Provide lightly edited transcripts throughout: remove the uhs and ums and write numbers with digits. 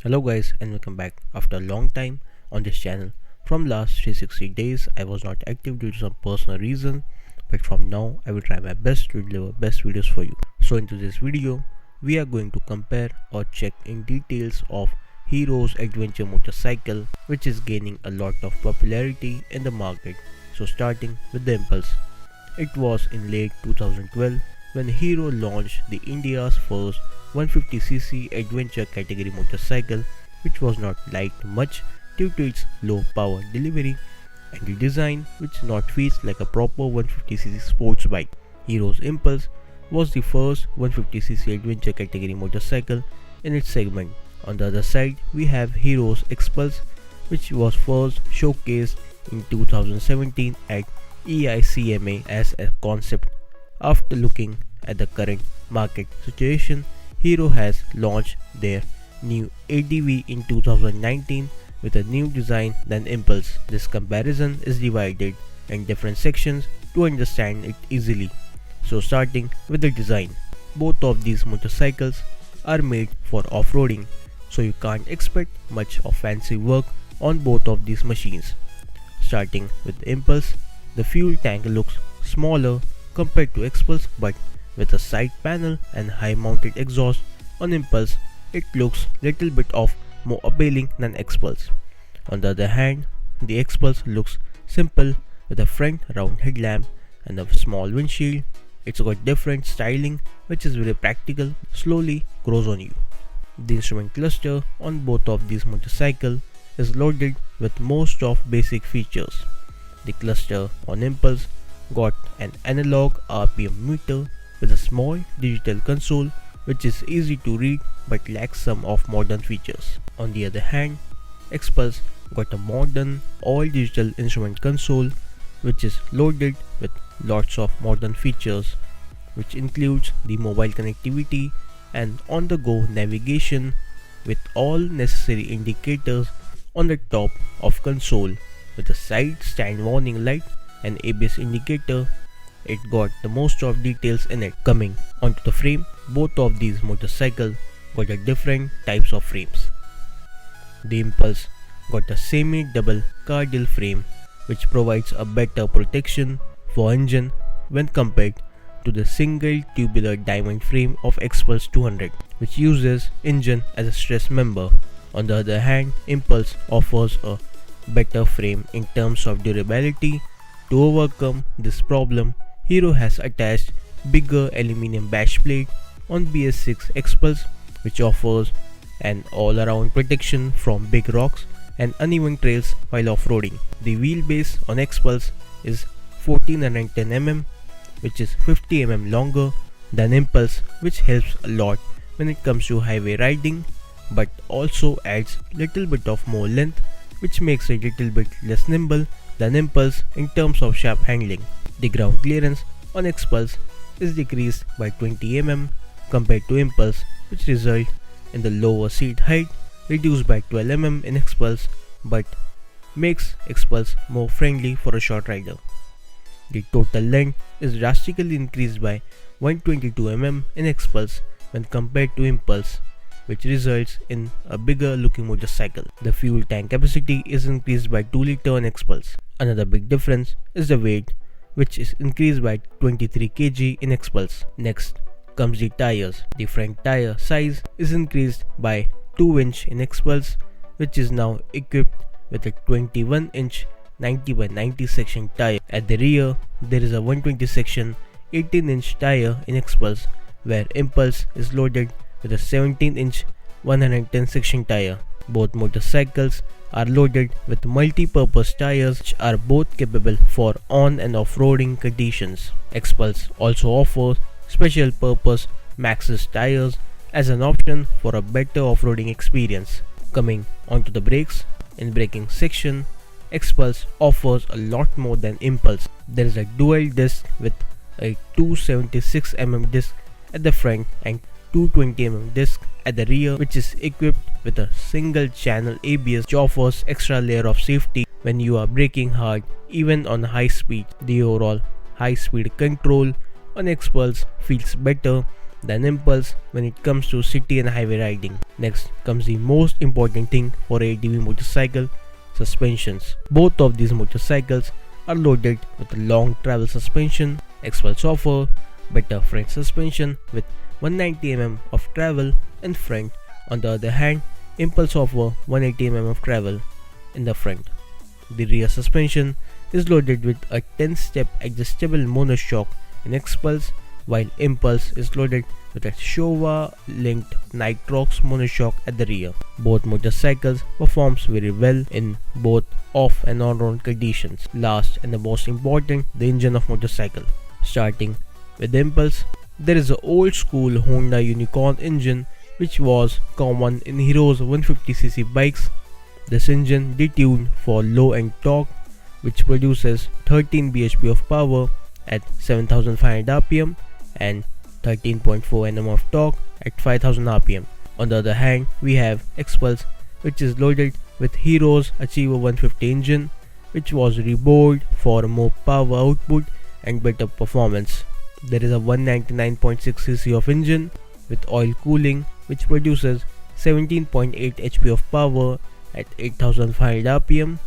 Hello guys and welcome back after a long time on this channel. From last 360 days I was not active due to some personal reason, but from now I will try my best to deliver best videos for you. So into this video we are going to compare or check in details of Hero's adventure motorcycle, which is gaining a lot of popularity in the market. So starting with the Impulse. It was in late 2012 when Hero launched the India's first 150cc adventure category motorcycle, which was not liked much due to its low power delivery and the design, which not feels like a proper 150cc sports bike. Hero's Impulse was the first 150cc adventure category motorcycle in its segment. On the other side, we have Hero's Xpulse, which was first showcased in 2017 at EICMA as a concept. After looking at the current market situation, Hero has launched their new ADV in 2019 with a new design than Impulse. This comparison is divided in different sections to understand it easily. So starting with the design, both of these motorcycles are made for off-roading, so you can't expect much of fancy work on both of these machines. Starting with the Impulse, the fuel tank looks smaller compared to Xpulse, but with a side panel and high mounted exhaust on Impulse, it looks little bit of more appealing than Xpulse. On the other hand, the Xpulse looks simple with a front round headlamp and a small windshield. It's got different styling which is very practical, slowly grows on you. The instrument cluster on both of these motorcycles is loaded with most of basic features. The cluster on Impulse got an analog RPM meter with a small digital console which is easy to read but lacks some of modern features. On the other hand, Xpulse got a modern all-digital instrument console which is loaded with lots of modern features, which includes the mobile connectivity and on-the-go navigation with all necessary indicators on the top of console with a side stand warning light and ABS indicator. It got the most of details in it. Coming onto the frame, both of these motorcycles got a different types of frames. The Impulse got a semi-double cardial frame which provides a better protection for engine when compared to the single tubular diamond frame of Xpulse 200, which uses engine as a stress member. On the other hand, Impulse offers a better frame in terms of durability. To overcome this problem, Hero has attached bigger aluminum bash plate on BS6 Xpulse, which offers an all-around protection from big rocks and uneven trails while off-roading. The wheelbase on Xpulse is 1410mm, which is 50mm longer than Impulse, which helps a lot when it comes to highway riding, but also adds little bit of more length, which makes it little bit less nimble than Impulse in terms of sharp handling. The ground clearance on Xpulse is decreased by 20mm compared to Impulse, which results in the lower seat height reduced by 12mm in Xpulse, but makes Xpulse more friendly for a short rider. The total length is drastically increased by 122mm in Xpulse when compared to Impulse, which results in a bigger looking motorcycle. The fuel tank capacity is increased by 2 L on Xpulse. Another big difference is the weight, which is increased by 23 kg in Xpulse. Next comes the tires. The front tire size is increased by 2 inch in Xpulse, which is now equipped with a 21 inch 90 by 90 section tire. At the rear, there is a 120 section 18 inch tire in Xpulse, where Impulse is loaded with a 17 inch 110 section tire. Both motorcycles are loaded with multi-purpose tires which are both capable for on and off-roading conditions. Xpulse also offers special purpose Maxxis tires as an option for a better off-roading experience. Coming onto the brakes, in braking section, Xpulse offers a lot more than Impulse. There is a dual disc with a 276mm disc at the front and 220mm disc at the rear, which is equipped with a single channel ABS, which offers extra layer of safety when you are braking hard even on high speed. The overall high speed control on Xpulse feels better than Impulse when it comes to city and highway riding. Next comes the most important thing for a ATV motorcycle: suspensions. Both of these motorcycles are loaded with a long travel suspension. Xpulse offer better front suspension with 190 mm of travel in front. On the other hand, Impulse offer 180 mm of travel in the front. The rear suspension is loaded with a 10-step adjustable monoshock in Xpulse, while Impulse is loaded with a Showa-linked Nitrox monoshock at the rear. Both motorcycles performs very well in both off and on-road conditions. Last and the most important, the engine of motorcycle. Starting with Impulse, there is an old school Honda Unicorn engine which was common in Hero's 150cc bikes. This engine detuned for low-end torque, which produces 13 bhp of power at 7500 rpm and 13.4 Nm of torque at 5000 rpm. On the other hand, we have Xpulse, which is loaded with Hero's Achiever 150 engine, which was rebuilt for more power output and better performance. There is a 199.6cc of engine with oil cooling, which produces 17.8 HP of power at 8500 rpm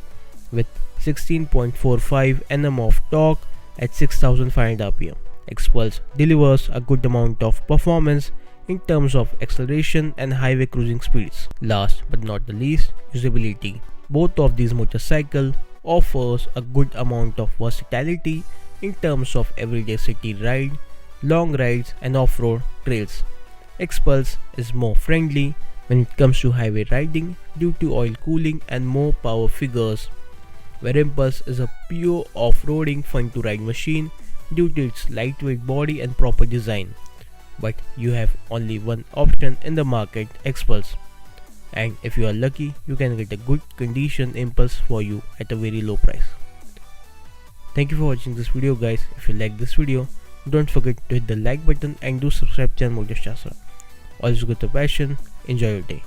with 16.45 Nm of torque at 6500 rpm. Xpulse delivers a good amount of performance in terms of acceleration and highway cruising speeds. Last but not the least, usability. Both of these motorcycles offers a good amount of versatility in terms of everyday city ride, long rides and off-road trails. Xpulse is more friendly when it comes to highway riding due to oil cooling and more power figures, where Impulse is a pure off-roading fun to ride machine due to its lightweight body and proper design. But you have only one option in the market, Xpulse, and if you are lucky, you can get a good condition Impulse for you at a very low price. Thank you for watching this video, guys. If you like this video, don't forget to hit the like button and do subscribe channel MotoShastra. Always with a passion, enjoy your day.